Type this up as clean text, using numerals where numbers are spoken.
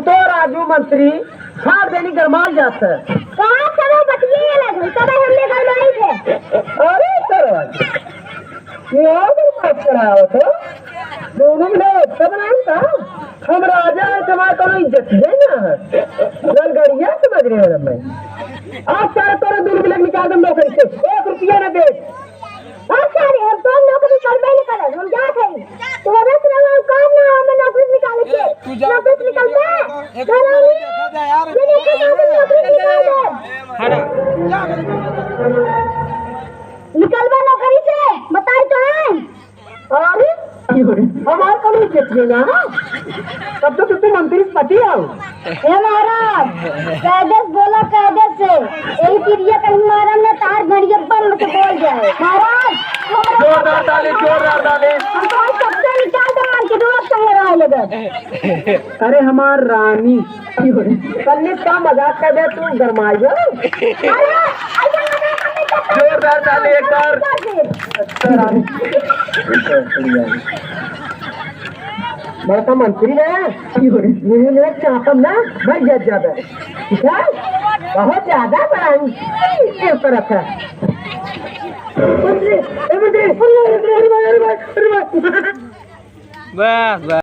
तो राजू मंत्री सार देनी गरमाल जाता है। कहाँ करो बतिए लग सब हमने गरमाई थे। अरे सर ये और बात कराओ तो दोनों ने सब नहीं था हम राजा है समाज को इज्जत देना गड़गड़िया समझ रहे हैं मैं आज सारे तोरे दूर भी लग निकाल दम नौकरी से 1 रुपया न दे सारे हम तो नौकरी करबे नहीं करब हम जात हई तोरे से हम काम ना हम नौकरी निकाले के नौकरी निकलते करानी निकलवा नौकरी से बताई तो है। अरे हमारे को नहीं चाहिए ना तब तो तुम मंत्री पति आओ हे महाराज कैदेस बोला कैदेस से यही चिड़िया कहीं मारा ना तार घड़िया बम से बोल जाए महाराज जोरदार ताली हमको सबसे निकाल दो मान के रोज संग रहा लगे। अरे हमार रानी कल का मजाक कर दे तू गरमाई जोरदार ताली एक बार अच्छा रानी बड़ा मंत्री है मेरे चापम ना भर जा ज्यादा ठीक है बहुत ज्यादा बड़ा एक तरफ है बस बस